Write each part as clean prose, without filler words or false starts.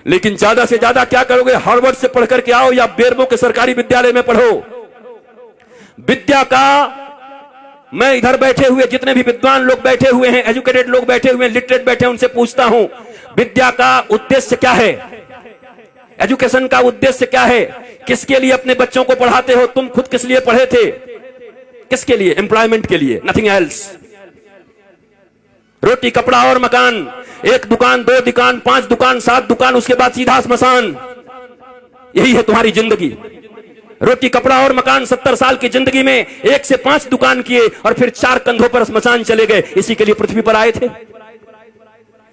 लेकिन ज्यादा से ज्यादा क्या करोगे? हार्वर्ड से पढ़ करके आओ या बेरमो के सरकारी विद्यालय में पढ़ो। विद्या का, मैं इधर बैठे हुए जितने भी विद्वान लोग बैठे हुए हैं, एजुकेटेड लोग बैठे हुए हैं, लिटरेट बैठे हैं, उनसे पूछता हूं, विद्या का उद्देश्य क्या है? एजुकेशन का उद्देश्य क्या है? किसके लिए अपने बच्चों को पढ़ाते हो? तुम खुद किस लिए पढ़े थे? किसके लिए? एम्प्लॉयमेंट के लिए, नथिंग एल्स। रोटी कपड़ा और मकान, एक दुकान, दो दुकान, 5 दुकान, 7 दुकान, उसके बाद सीधा स्मशान। यही है तुम्हारी जिंदगी। रोटी कपड़ा और मकान, 70 साल की जिंदगी में 1 से 5 दुकान किए और फिर 4 कंधों पर स्मशान चले गए। इसी के लिए पृथ्वी पर आए थे।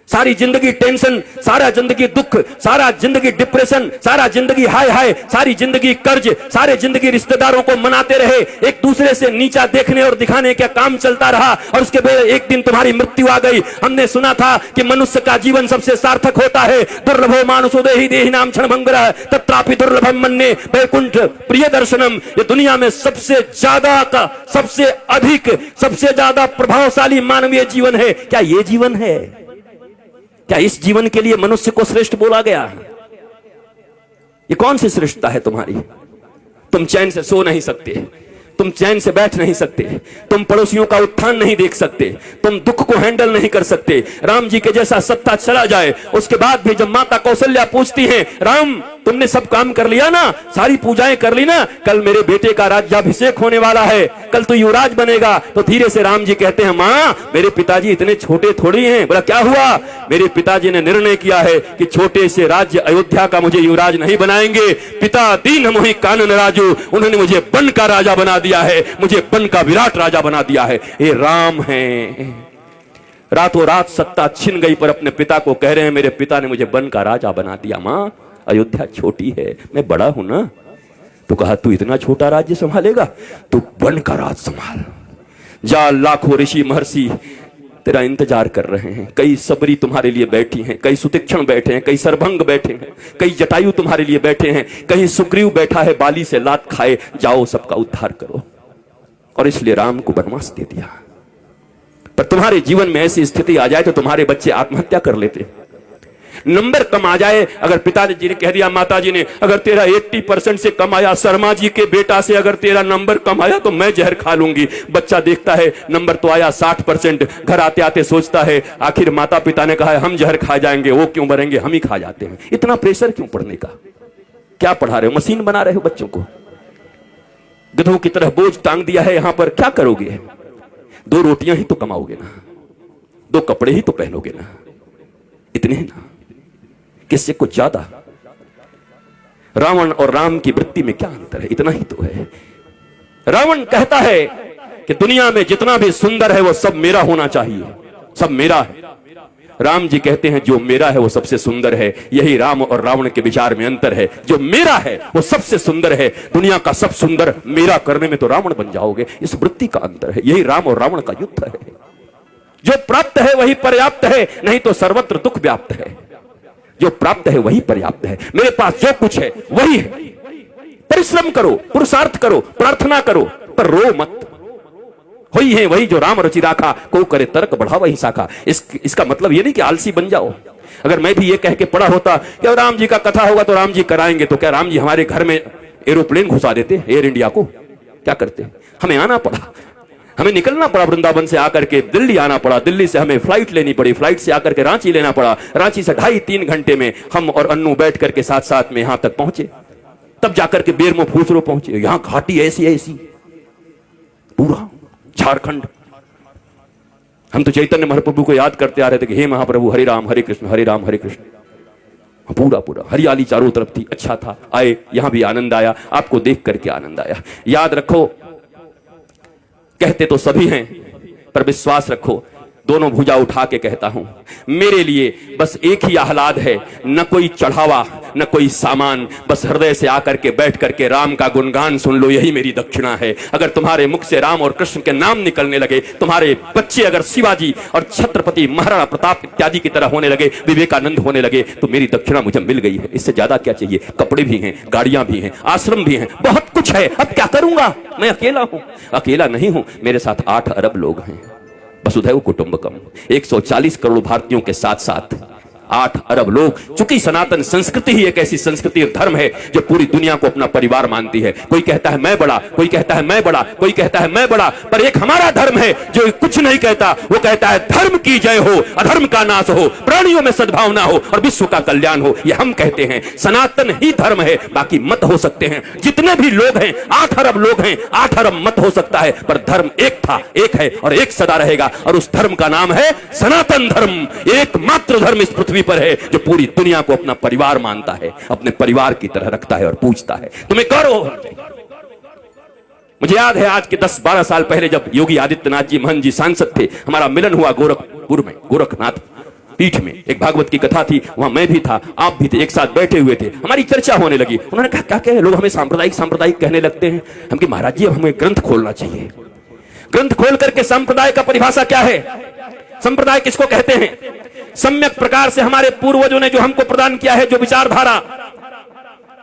सारी जिंदगी टेंशन, सारा जिंदगी दुख, सारा जिंदगी डिप्रेशन, सारा जिंदगी हाय हाय, सारी जिंदगी कर्ज, सारे जिंदगी रिश्तेदारों को मनाते रहे, एक दूसरे से नीचा देखने और दिखाने का काम चलता रहा और उसके बाद एक दिन तुम्हारी मृत्यु आ गई। हमने सुना था कि मनुष्य का जीवन सबसे सार्थक होता है। दुर्लभो मानुषो देहि देहि नाम क्षणभंगुरः तत्रापि दुर्लभम मन्ये वैकुंठ प्रिय दर्शनम। ये दुनिया में सबसे ज्यादा का, सबसे अधिक, सबसे ज्यादा प्रभावशाली मानवीय जीवन है। क्या ये जीवन है? क्या इस जीवन के लिए मनुष्य को श्रेष्ठ बोला गया? ये कौन सी श्रेष्ठता है तुम्हारी? तुम चैन से सो नहीं सकते, तुम चैन से बैठ नहीं सकते, तुम पड़ोसियों का उत्थान नहीं देख सकते, तुम दुख को हैंडल नहीं कर सकते। राम जी के जैसा सत्ता चला जाए, उसके बाद भी जब माता कौशल्या पूछती हैं, राम तुमने सब काम कर लिया ना, सारी पूजाएं कर ली ना, कल मेरे बेटे का राज्याभिषेक होने वाला है, कल तो युवराज बनेगा। तो धीरे से राम जी कहते हैं, माँ मेरे पिताजी इतने छोटे थोड़ी हैं। बोला क्या हुआ? मेरे पिताजी ने निर्णय किया है कि छोटे से राज्य अयोध्या का मुझे युवराज नहीं बनाएंगे। पिता दीन मोहि कानन राजू, उन्होंने मुझे बन का राजा बना दिया है, मुझे बन का विराट राजा बना दिया है। ये राम है। रातों रात सत्ता छिन गई पर अपने पिता को कह रहे हैं, मेरे पिता ने मुझे बन का राजा बना दिया। मां अयोध्या छोटी है, मैं बड़ा हूं ना। तो कहा तू इतना छोटा राज्य संभालेगा? तू बन का राज संभाल। जा, लाखों ऋषि महर्षि तेरा इंतजार कर रहे हैं। कई सबरी तुम्हारे लिए बैठी हैं, कई सुतीक्षण बैठे हैं, कई सरभंग बैठे हैं, कई जटायु तुम्हारे लिए बैठे हैं, कहीं सुग्रीव बैठा है बाली से लात खाए। जाओ सबका उद्धार करो। और इसलिए राम को वनवास दे दिया। पर तुम्हारे जीवन में ऐसी स्थिति आ जाए तो तुम्हारे बच्चे आत्महत्या कर लेते। नंबर कम आ जाए, अगर पिताजी ने कह दिया, माताजी ने, अगर तेरा 80% से कम आया, शर्मा जी के बेटा से अगर तेरा नंबर कम आया तो मैं जहर खा लूंगी। बच्चा देखता है नंबर तो आया 60%, घर आते आते सोचता है आखिर माता पिता ने कहा है हम जहर खा जाएंगे, वो क्यों मरेंगे, हम ही खा जाते हैं। इतना प्रेशर क्यों पढ़ने का? क्या पढ़ा रहे हो? मशीन बना रहे हो बच्चों को? गधों की तरह बोझ टांग दिया है यहां पर। क्या करोगे? 2 रोटियां ही तो कमाओगे ना, 2 कपड़े ही तो पहनोगे ना, इतने ही ना, किससे कुछ ज्यादा? रावण और राम की वृत्ति में क्या अंतर है? इतना ही तो है। रावण कहता है कि दुनिया में जितना भी सुंदर है वो सब मेरा होना चाहिए, सब मेरा है। राम जी कहते हैं जो मेरा है वो सबसे सुंदर है। यही राम और रावण के विचार में अंतर है। जो मेरा है वो सबसे सुंदर है। दुनिया का सब सुंदर मेरा करने में तो रावण बन जाओगे। इस वृत्ति का अंतर है। यही राम और रावण का युद्ध है। जो प्राप्त है वही पर्याप्त है, नहीं तो सर्वत्र दुख व्याप्त है। जो प्राप्त है वही पर्याप्त है। मेरे पास जो कुछ है वही है। परिश्रम करो, पुरुषार्थ करो, प्रार्थना करो, पर रो मत। वही है वही जो राम रचि राखा, को करे तर्क बढ़ा वही शाखा। इसका मतलब ये नहीं कि आलसी बन जाओ। अगर मैं भी ये कह के पढ़ा होता कि राम जी का कथा होगा तो राम जी कराएंगे, तो क्या राम जी हमारे घर में एरोप्लेन घुसा देते एयर इंडिया को? क्या करते? हमें आना पड़ा, हमें निकलना पड़ा वृंदावन से आकर के दिल्ली आना पड़ा। दिल्ली से हमें फ्लाइट लेनी पड़ी, फ्लाइट से आकर के रांची लेना पड़ा। रांची से 2.5-3 घंटे में हम और अन्नू बैठ करके साथ में यहां तक पहुंचे। तब जाकर के बेरमो फूसरो पहुंचे। यहां घाटी ऐसी पूरा झारखंड। हम तो चैतन्य महाप्रभु को याद करते आ रहे थे कि हे महाप्रभु हरे राम हरे कृष्ण हरे राम हरे कृष्ण। पूरा हरियाली चारों तरफ थी। अच्छा था, आए, यहां भी आनंद आया, आपको देख करके आनंद आया। याद रखो, कहते तो सभी हैं पर विश्वास रखो, दोनों भुजा उठा के कहता हूं, मेरे लिए बस एक ही आह्लाद है, न कोई चढ़ावा न कोई सामान, बस हृदय से आकर के बैठ करके राम का गुणगान सुन लो, यही मेरी दक्षिणा है। अगर तुम्हारे मुख से राम और कृष्ण के नाम निकलने लगे, तुम्हारे बच्चे अगर शिवाजी और छत्रपति महाराणा प्रताप इत्यादि की तरह होने लगे, विवेकानंद होने लगे, तो मेरी दक्षिणा मुझे मिल गई है। इससे ज्यादा क्या चाहिए? कपड़े भी हैं, गाड़ियां भी हैं, आश्रम भी हैं, बहुत कुछ है। अब क्या करूंगा? मैं अकेला हूं। अकेला नहीं हूं, मेरे साथ 8 अरब लोग हैं। वसुधैव कुटुंबकम। 140 करोड़ भारतीयों के साथ साथ 8 अरब लोग। चूंकि सनातन संस्कृति ही एक ऐसी संस्कृति और धर्म है जो पूरी दुनिया को अपना परिवार मानती है। कोई कहता है मैं बड़ा, कोई कहता है मैं बड़ा, कोई कहता है मैं बड़ा, पर एक हमारा धर्म है जो कुछ नहीं कहता। वो कहता है धर्म की जय हो, अधर्म का नाश हो, प्राणियों में सद्भावना हो और विश्व का कल्याण हो। ये हम कहते हैं, सनातन ही धर्म है। बाकी मत हो सकते हैं, जितने भी लोग हैं, 8 अरब लोग हैं, 8 अरब मत हो सकता है, पर धर्म एक था, एक है और एक सदा रहेगा। और उस धर्म का नाम है सनातन धर्म। एकमात्र धर्म इस पृथ्वी पर है जो पूरी दुनिया को अपना परिवार मानता है, अपने परिवार की तरह रखता है और पूजता है। तुम्हें गौरव होना चाहिए। मुझे याद है आज के 10-12 साल पहले जब योगी आदित्यनाथ जी महंत जी सांसद थे, हमारा मिलन हुआ गोरखपुर में, गोरखनाथ पीठ में। एक भागवत की कथा थी, वहां मैं भी था, आप भी थे, एक साथ बैठे हुए थे। हमारी चर्चा होने लगी। उन्होंने कहा क्या क्या लोग हमें सांप्रदायिक सांप्रदायिक कहने लगते हैं। हम कि महाराज जी अब हमें ग्रंथ खोलना चाहिए। ग्रंथ खोल करके संप्रदाय का परिभाषा क्या है, संप्रदाय किसको कहते हैं। सम्यक प्रकार से हमारे पूर्वजों ने जो हमको प्रदान किया है, जो विचारधारा,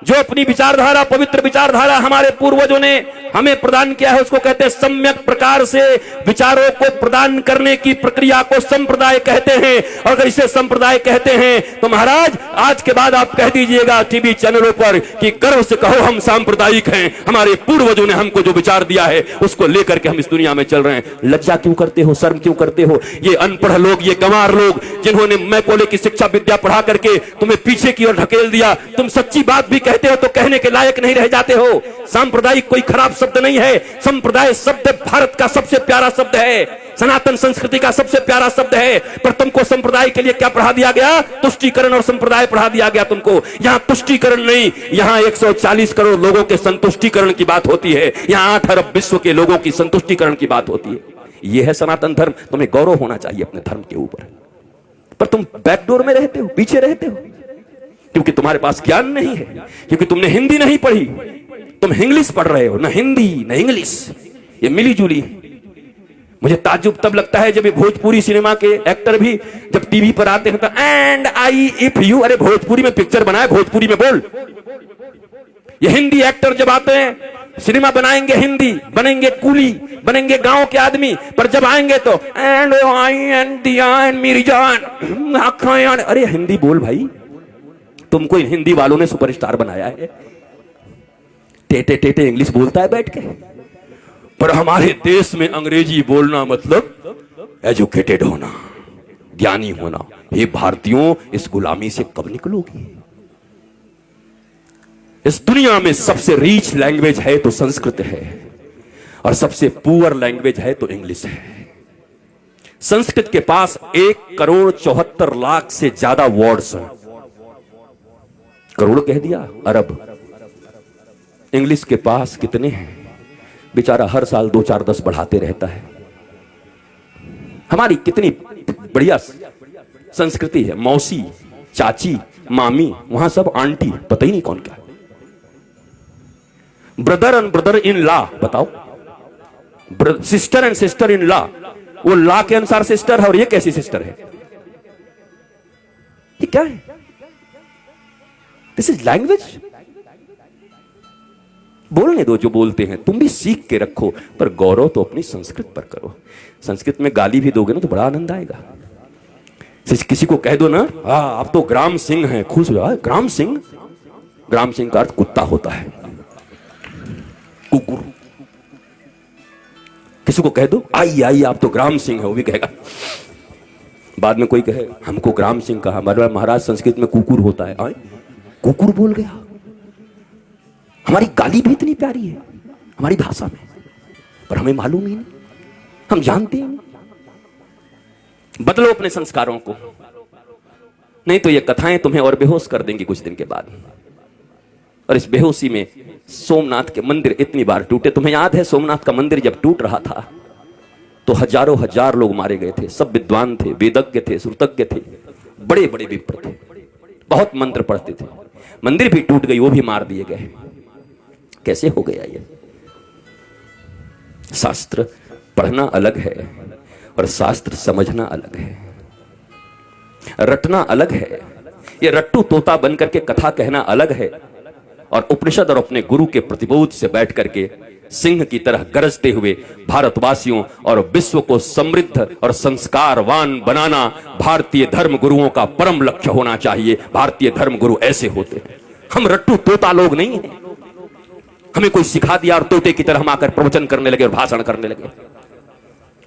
जो अपनी विचारधारा, पवित्र विचारधारा हमारे पूर्वजों ने हमें प्रदान किया है, उसको कहते हैं सम्यक प्रकार से विचारों को प्रदान करने की प्रक्रिया को संप्रदाय कहते हैं। और अगर इसे संप्रदाय कहते हैं तो महाराज आज के बाद आप कह दीजिएगा टीवी चैनलों पर कि गर्व से कहो हम सांप्रदायिक हैं, हमारे पूर्वजों ने हमको जो विचार दिया है उसको लेकर के हम इस दुनिया में चल रहे हैं। लज्जा क्यों करते हो, शर्म क्यों करते हो। ये अनपढ़ लोग, ये गंवार लोग जिन्होंने मैकोले की शिक्षा विद्या पढ़ा करके तुम्हें पीछे की ओर ढकेल दिया, तुम सच्ची बात भी कहते हो तो कहने के लायक नहीं रह जाते हो। सांप्रदायिक कोई खराब शब्द नहीं है, संप्रदाय शब्द भारत का सबसे प्यारा शब्द है, सनातन संस्कृति का सबसे प्यारा शब्द है। पर तुमको संप्रदाय के लिए क्या पढ़ा दिया गया, तुष्टीकरण और संप्रदाय पढ़ा दिया गया तुमको। यहां तुष्टीकरण नहीं, यहां 140 करोड़ लोगों के संतुष्टीकरण की बात होती है। यहां 8 अरब विश्व के लोगों की संतुष्टीकरण की बात होती है। यह है सनातन धर्म। तुम्हें गौरव होना चाहिए अपने धर्म के ऊपर, पर तुम बैकडोर में रहते हो, पीछे रहते हो, क्योंकि तुम्हारे पास ज्ञान नहीं है, क्योंकि तुमने हिंदी नहीं पढ़ी, तुम इंग्लिश पढ़ रहे हो। ना हिंदी ना इंग्लिश, ये मिली जुली। मुझे ताज्जुब तब लगता है जब ये भोजपुरी सिनेमा के एक्टर भी जब टीवी पर आते हैं तो एंड आई इफ यू, अरे भोजपुरी में पिक्चर बनाए, भोजपुरी में बोल। ये हिंदी एक्टर जब आते हैं सिनेमा बनाएंगे, हिंदी बनेंगे, कूली बनेंगे, गांव के आदमी, पर जब आएंगे तो एंड आई एंड दिया एंड मेरी जान आँखें, अरे हिंदी बोल भाई। तुमको इन हिंदी वालों ने सुपरस्टार बनाया है, टेटे टेटे इंग्लिश बोलता है बैठ के। पर हमारे देश में अंग्रेजी बोलना मतलब एजुकेटेड होना, ज्ञानी होना। ये भारतीयों इस गुलामी से कब निकलोगी। इस दुनिया में सबसे रीच लैंग्वेज है तो संस्कृत है, और सबसे पुअर लैंग्वेज है तो इंग्लिश है। संस्कृत के पास 1,74,00,000 से ज्यादा वर्ड्स हैं। करोड़ कह दिया, अरब। इंग्लिश के पास कितने हैं, बेचारा हर साल 2-4-10 बढ़ाते रहता है। हमारी कितनी बढ़िया संस्कृति है, मौसी, चाची, मामी, वहां सब आंटी, पता ही नहीं कौन क्या। Brother and brother in law, बताओ, sister and sister in law, वो लॉ के अनुसार सिस्टर है और ये कैसी सिस्टर है, ये क्या है। This is language. बोलने दो जो बोलते हैं, तुम भी सीख के रखो, पर गौरव तो अपनी संस्कृत पर करो। संस्कृत में गाली भी दोगे ना तो बड़ा आनंद आएगा। किसी को कह दो ना, आप तो ग्राम सिंह हैं, खुश हो जाए। ग्राम सिंह, ग्राम सिंह का अर्थ कुत्ता होता है, कुकुर। किसी को कह दो आई आई आप तो ग्राम सिंह है, वो भी कहेगा। बाद में कोई कहे हमको ग्राम सिंह कहा, महाराज संस्कृत में कुकुर होता है। आए कुकुर बोल गया। हमारी गाली भी इतनी प्यारी है हमारी भाषा में, पर हमें मालूम ही नहीं, हम जानते हैं। बदलो अपने संस्कारों को, नहीं तो ये कथाएं तुम्हें और बेहोश कर देंगी कुछ दिन के बाद। और इस बेहोशी में सोमनाथ के मंदिर इतनी बार टूटे। तुम्हें याद है सोमनाथ का मंदिर जब टूट रहा था तो हजारों हजार लोग मारे गए थे। सब विद्वान थे, वेदज्ञ थे, श्रुतज्ञ थे, बड़े बड़े विप्र थे, बहुत मंत्र पढ़ते थे। मंदिर भी टूट गई, वो भी मार दिए गए। कैसे हो गया ये। शास्त्र पढ़ना अलग है और शास्त्र समझना अलग है, रटना अलग है। ये रट्टू तोता बनकर के कथा कहना अलग है, और उपनिषद और अपने गुरु के प्रतिबोध से बैठ करके सिंह की तरह गरजते हुए भारतवासियों और विश्व को समृद्ध और संस्कारवान बनाना भारतीय धर्म गुरुओं का परम लक्ष्य होना चाहिए। भारतीय धर्म गुरु ऐसे होते हैं। हम रट्टू तोता लोग नहीं हैं। हमें कोई सिखा दिया और तोते की तरह हम आकर प्रवचन करने लगे और भाषण करने लगे।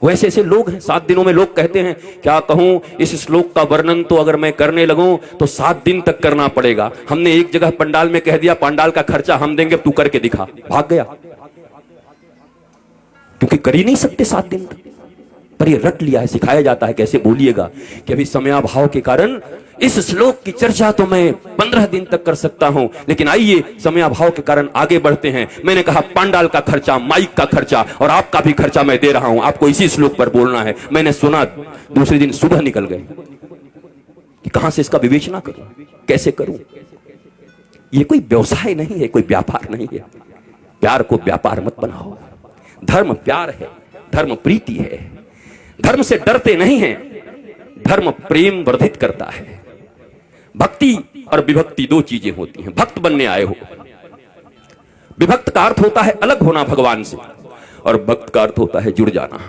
वैसे ऐसे लोग हैं। 7 दिनों में लोग कहते हैं, क्या कहूं, इस श्लोक का वर्णन तो अगर मैं करने लगूं तो 7 दिन तक करना पड़ेगा। हमने एक जगह पंडाल में कह दिया, पंडाल का खर्चा हम देंगे, तू करके दिखा। भाग गया, क्योंकि कर ही नहीं सकते 7 दिन तक। पर ये रट लिया है, सिखाया जाता है कैसे बोलिएगा कि अभी समयाभाव के कारण इस श्लोक की चर्चा तो मैं 15 दिन तक कर सकता हूं, लेकिन आइए समयाभाव के कारण आगे बढ़ते हैं। मैंने कहा पंडाल का खर्चा, माइक का खर्चा और आपका भी खर्चा मैं दे रहा हूं, आपको इसी श्लोक पर बोलना है। मैंने सुना, दूसरे दिन सुबह निकल गए कि कहां से इसका विवेचना करूं, कैसे करूं। ये कोई व्यवसाय नहीं है, कोई व्यापार नहीं है। प्यार को व्यापार मत बनाओ। धर्म प्यार है, धर्म प्रीति है। धर्म से डरते नहीं हैं, धर्म प्रेम वर्धित करता है। भक्ति और विभक्ति 2 चीजें होती हैं। भक्त बनने आए हो, विभक्त का अर्थ होता है अलग होना भगवान से, और भक्त का अर्थ होता है जुड़ जाना।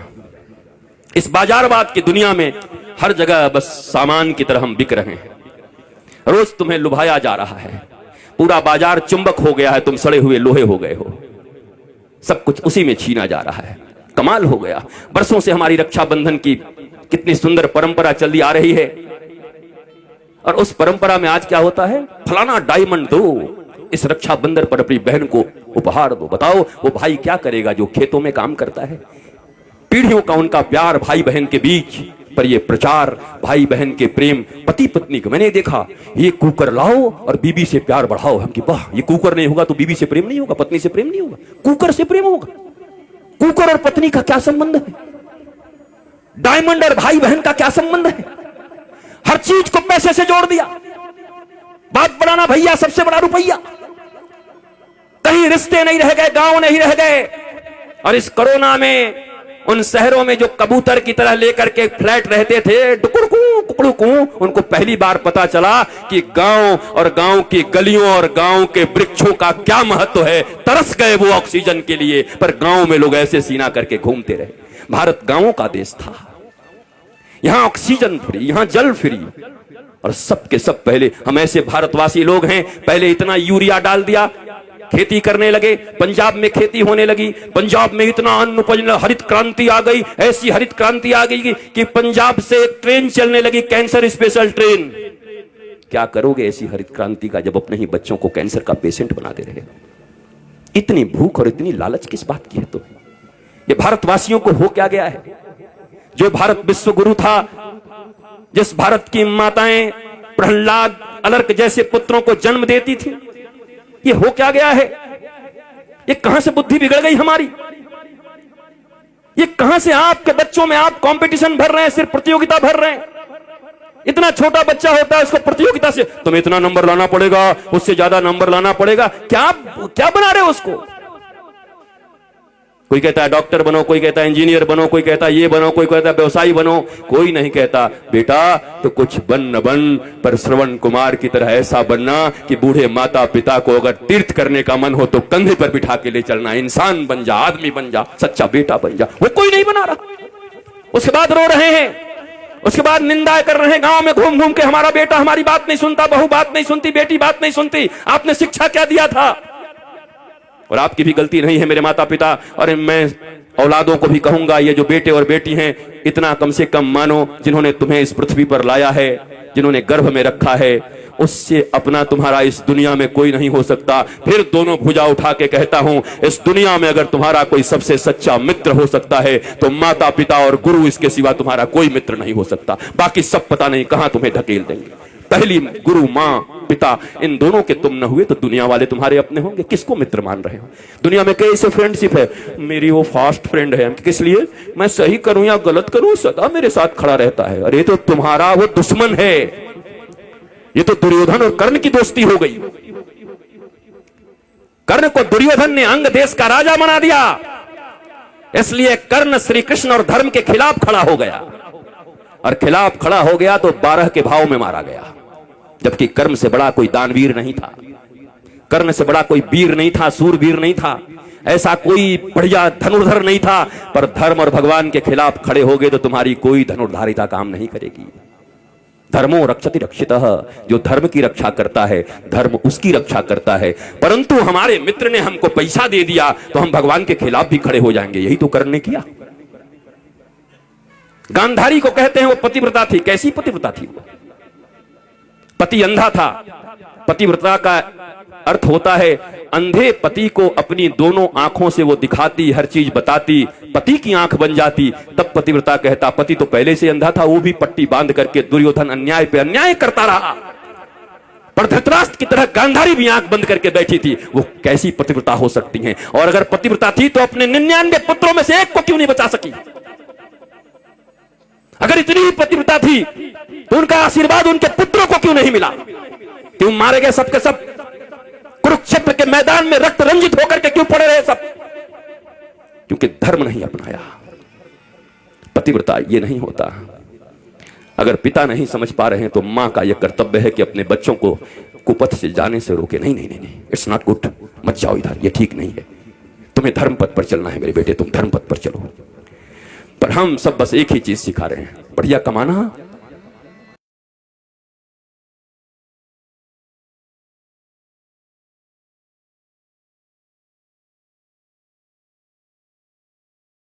इस बाजारवाद की दुनिया में हर जगह बस सामान की तरह हम बिक रहे हैं। रोज तुम्हें लुभाया जा रहा है, पूरा बाजार चुंबक हो गया है, तुम सड़े हुए लोहे हो गए हो। सब कुछ उसी में छीना जा रहा है। कमाल हो गया। बरसों से हमारी रक्षाबंधन की कितनी सुंदर परंपरा चली आ रही है, और उस परंपरा में आज क्या होता है, फलाना डायमंड दो, इस रक्षाबंधन पर अपनी बहन को उपहार दो। बताओ वो भाई क्या करेगा जो खेतों में काम करता है। पीढ़ियों का उनका प्यार भाई बहन के बीच, पर ये प्रचार भाई बहन के प्रेम, पति पत्नी को मैंने देखा, ये कुकर लाओ और बीबी से प्यार बढ़ाओ। हम कि वाह, ये कुकर नहीं होगा तो बीबी से प्रेम नहीं होगा, पत्नी से प्रेम नहीं होगा, कुकर से प्रेम होगा। कुकर और पत्नी का क्या संबंध है? डायमंड और भाई बहन का क्या संबंध है? हर चीज को पैसे से जोड़ दिया। बात बनाना भैया, सबसे बड़ा रुपया। कहीं रिश्ते नहीं रह गए, गांव नहीं रह गए। और इस कोरोना में उन शहरों में जो कबूतर की तरह लेकर के फ्लैट रहते थे, टुकुड़कू, उनको पहली बार पता चला कि गांव और गांव की गलियों और गांव के वृक्षों का क्या महत्व है। तरस गए वो ऑक्सीजन के लिए, पर गांव में लोग ऐसे सीना करके घूमते रहे। भारत गांवों का देश था। यहां ऑक्सीजन फ्री, यहां जल फ्री, और सबके सब पहले हम ऐसे भारतवासी लोग हैं। पहले इतना यूरिया डाल दिया, खेती करने लगे, पंजाब में खेती होने लगी, पंजाब में इतना अन्न उपज, हरित क्रांति आ गई। ऐसी हरित क्रांति आ गई कि पंजाब से एक ट्रेन चलने लगी, कैंसर स्पेशल ट्रेन। क्या करोगे ऐसी हरित क्रांति का, जब अपने ही बच्चों को कैंसर का पेशेंट बनाते रहे। इतनी भूख और इतनी लालच किस बात की है? तो ये भारतवासियों को हो क्या गया है? जो भारत विश्व गुरु था, जिस भारत की माताएं प्रहलाद, अलर्क जैसे पुत्रों को जन्म देती थी, ये हो क्या गया है? ये कहां से बुद्धि बिगड़ गई हमारी? ये कहां से आपके बच्चों में आप कंपटीशन भर रहे हैं, सिर्फ प्रतियोगिता भर रहे हैं। इतना छोटा बच्चा होता है, उसको प्रतियोगिता से तुम्हें इतना नंबर लाना पड़ेगा, उससे ज्यादा नंबर लाना पड़ेगा। क्या क्या बना रहे हो उसको? कोई कहता है डॉक्टर बनो, कोई कहता है इंजीनियर बनो, कोई कहता है ये बनो, कोई कहता है व्यवसायी बनो। कोई नहीं कहता बेटा तो कुछ बन न बन, पर श्रवण कुमार की तरह ऐसा बनना कि बूढ़े माता पिता को अगर तीर्थ करने का मन हो तो कंधे पर बिठा के ले चलना। इंसान बन जा, आदमी बन जा, सच्चा बेटा बन जा। वो कोई नहीं बना रहा। उसके बाद रो रहे हैं, उसके बाद निंदा कर रहे हैं गांव में घूम घूम के, हमारा बेटा हमारी बात नहीं सुनता, बहू बात नहीं सुनती, बेटी बात नहीं सुनती। आपने शिक्षा क्या दिया था? और आपकी भी गलती नहीं है मेरे माता पिता, और मैं औलादों को भी कहूंगा, ये जो बेटे और बेटी हैं, इतना कम से कम मानो, जिन्होंने तुम्हें इस पृथ्वी पर लाया है, जिन्होंने गर्भ में रखा है, उससे अपना तुम्हारा इस दुनिया में कोई नहीं हो सकता। फिर दोनों भुजा उठा के कहता हूं, इस दुनिया में अगर तुम्हारा कोई सबसे सच्चा मित्र हो सकता है तो माता पिता और गुरु, इसके सिवा तुम्हारा कोई मित्र नहीं हो सकता। बाकी सब पता नहीं कहां तुम्हें धकेल देंगे। पहली गुरु मां पिता, इन दोनों के तुम न हुए तो दुनिया वाले तुम्हारे अपने होंगे। किसको मित्र मान रहे हो? दुनिया में कैसे फ्रेंडशिप है, मेरी वो फास्ट फ्रेंड है, किस लिए? मैं सही करूं या गलत करूं सदा मेरे साथ खड़ा रहता है। अरे तो तुम्हारा वो दुश्मन है। ये तो दुर्योधन और कर्ण की दोस्ती हो गई। कर्ण को दुर्योधन ने अंग देश का राजा बना दिया, इसलिए कर्ण श्री कृष्ण और धर्म के खिलाफ खड़ा हो गया, और खिलाफ खड़ा हो गया तो 12 के भाव में मारा गया। जबकि कर्ण से बड़ा कोई दानवीर नहीं था, कर्ण से बड़ा कोई वीर नहीं था, सूरवीर नहीं था। ऐसा कोई बढ़िया धनुर्धर नहीं था, पर धर्म और भगवान के खिलाफ खड़े हो गए तो तुम्हारी कोई धनुर्धारिता काम नहीं करेगी। धर्मो रक्षति रक्षितः, जो धर्म की रक्षा करता है धर्म उसकी रक्षा करता है। परंतु हमारे मित्र ने हमको पैसा दे दिया तो हम भगवान के खिलाफ भी खड़े हो जाएंगे, यही तो कर्ण ने किया। गांधारी को कहते हैं वो पतिव्रता थी। कैसी पतिव्रता थी वो? पति अंधा था। पतिव्रता का अर्थ होता है अंधे पति को अपनी दोनों आंखों से वो दिखाती, हर चीज बताती, पति की आंख बन जाती, तब पतिव्रता कहता। पति तो पहले से अंधा था, वो भी पट्टी बांध करके दुर्योधन अन्याय पे अन्याय करता रहा, पर धृतराष्ट्र की तरह गांधारी भी आंख बंद करके बैठी थी। वो कैसी पतिव्रता हो सकती हैं? और अगर पतिव्रता थी तो अपने 99 पुत्रों में से एक को क्यों नहीं बचा सकी? अगर इतनी ही पतिव्रता थी तो उनका आशीर्वाद उनके पुत्रों को क्यों नहीं मिला? क्यों मारे गए सबके सब? कुरुक्षेत्र के मैदान में रक्त रंजित होकर के क्यों पड़े रहे सब? क्योंकि धर्म नहीं अपनाया। पतिव्रता ये नहीं होता। अगर पिता नहीं समझ पा रहे हैं तो मां का यह कर्तव्य है कि अपने बच्चों को कुपथ से जाने से रोके। नहीं नहीं नहीं नहीं, इट्स नॉट गुड, मत जाओ इधर, ये ठीक नहीं है, तुम्हें धर्म पथ पर चलना है मेरे बेटे, तुम धर्म पथ पर चलो। पर हम सब बस एक ही चीज सिखा रहे हैं, बढ़िया कमाना